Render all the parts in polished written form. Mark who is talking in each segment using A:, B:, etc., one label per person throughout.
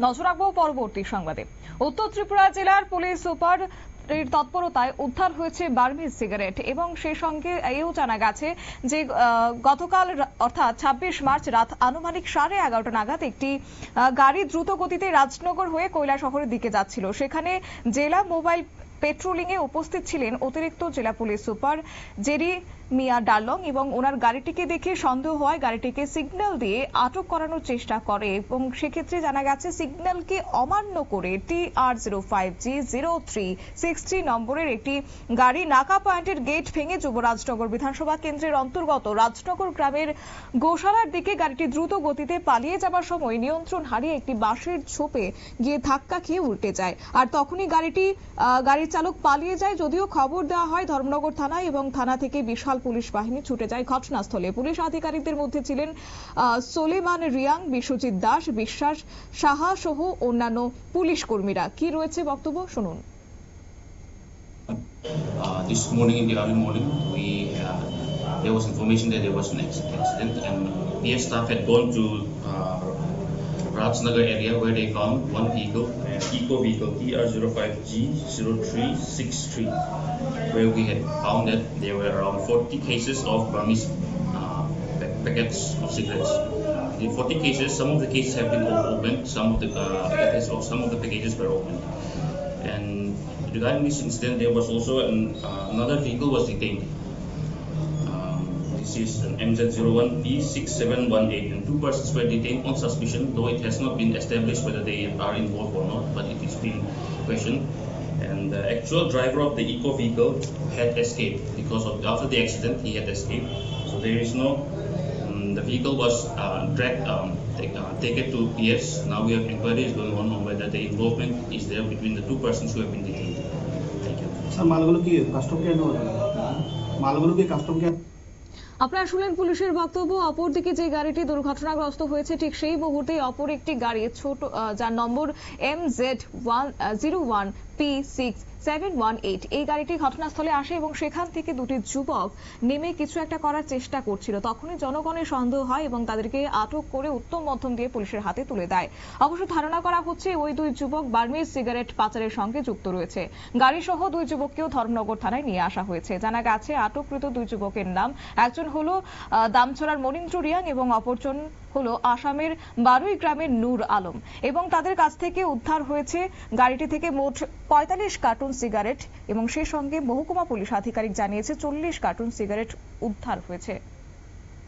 A: নজর রাখবো পরবর্তী সংবাদে। উত্তর ত্রিপুরা জেলার পুলিশ সুপার তৎপরতায় উদ্ধার হয়েছে বার্মিজ সিগারেট এবং সেই সঙ্গে এও জানা গেছে যে গতকাল অর্থাৎ ২৬ মার্চ রাত আনুমানিক 11:30 নাগাদ একটি গাড়ি দ্রুত গতিতে রাজনগর হয়ে কৈলাসহরের দিকে যাচ্ছিল। সেখানে জেলা মোবাইল পেট্রোলিং এ উপস্থিত ছিলেন অতিরিক্ত জেলা পুলিশ সুপার জেরি মিয়া ডার্লং এবং ওনার গাড়িটিকে দেখে সন্দেহ হয় গাড়িটিকে সিগন্যাল দিয়ে আটক করানোর চেষ্টা করে এবং সেক্ষেত্রে জানা গেছে সিগন্যালকে অমান্য করে TR05G0363 নম্বরের একটি গাড়ি নাকা পয়েন্টের গেট ভেঙে যুবরাজনগর বিধানসভা কেন্দ্রের অন্তর্গত রাজনগর গ্রামের গোশালার দিকে গাড়িটি দ্রুত গতিতে পালিয়ে যাবার সময় নিয়ন্ত্রণ হারিয়ে একটি বাসের ঝোপে গিয়ে ধাক্কা খেয়ে উল্টে যায়। আর তখনই গাড়ির চালক পালিয়ে যায়। যদিও খবর দেওয়া হয় ধর্মনগর থানায় এবং থানা থেকে বিশাল পুলিশ বাহিনী ছুটে যায় ঘটনাস্থলে। পুলিশ আধিকারিকদের মধ্যে ছিলেন সোলেমান রিয়াং, বিশ্বজিৎ দাস, বিশ্বাস সাহা সহ অন্যান্য পুলিশ কর্মীরা। কি রয়েছে বক্তব্য শুনুন।
B: This morning, in the early morning, there was information that there was an accident, and PF staff had gone to Rajnagar area where they found one vehicle, eco vehicle TR05G0363, where we had found that there were around 40 cases of Burmese packets of cigarettes. In 40 cases, some of the cases have been opened, some of the packages were opened. And regarding this incident, there was also another vehicle was detained. This is an MZ01B6718, and 2 persons were detained on suspicion, though it has not been established whether they are involved or not, but it is being questioned. And the actual driver of the eco vehicle had escaped because after the accident he had escaped. So there is no. The vehicle was taken to PS. Now we have inquiries going on whether the involvement is there between the 2 persons who have been detained. Thank you.
C: Sir, মালগুলো কি custom care
A: আপনারা শুনলেন পুলিশের বক্তব্য। অপরদিকে যে গাড়িটি দুর্ঘটনাগ্রস্ত হয়েছে ঠিক সেই মুহূর্তেই অপর একটি গাড়ি ছোট যার নম্বর MZ01P6718 এই গাড়িটি ঘটনাস্থলে আসে এবং সেখান থেকে দুটি যুবক নেমে কিছু একটা করার চেষ্টা করছিল। তখনই জনগণের সন্দেহ হয় এবং তাদেরকে আটক করে উত্তম মধ্যম দিয়ে পুলিশের হাতে তুলে দেয়। অবশ্য ধারণা করা হচ্ছে ওই 2 যুবক বার্মিজ সিগারেট পাচারের সঙ্গে যুক্ত রয়েছে। গাড়ি সহ 2 যুবককেও ধর্মনগর থানায় নিয়ে আসা হয়েছে। জানা গেছে আটককৃত 2 যুবকের নাম, একজন হলো দামছড়ার মনিন্দ্র রিয়াং এবং অপরজন হলো আসামের বারুই গ্রামের নূর আলম এবং তাদের কাছ থেকে উদ্ধার হয়েছে গাড়িটি থেকে মোট 45 কার্টুন সিগারেট এবং সেই সঙ্গে মহকুমা পুলিশ আধিকারিক জানিয়েছে 40 কার্টুন সিগারেট উদ্ধার হয়েছে।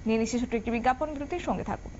A: নিয়ে নিচ্ছে ছোট্ট একটি বিজ্ঞাপন বিরতির সঙ্গে থাকুন।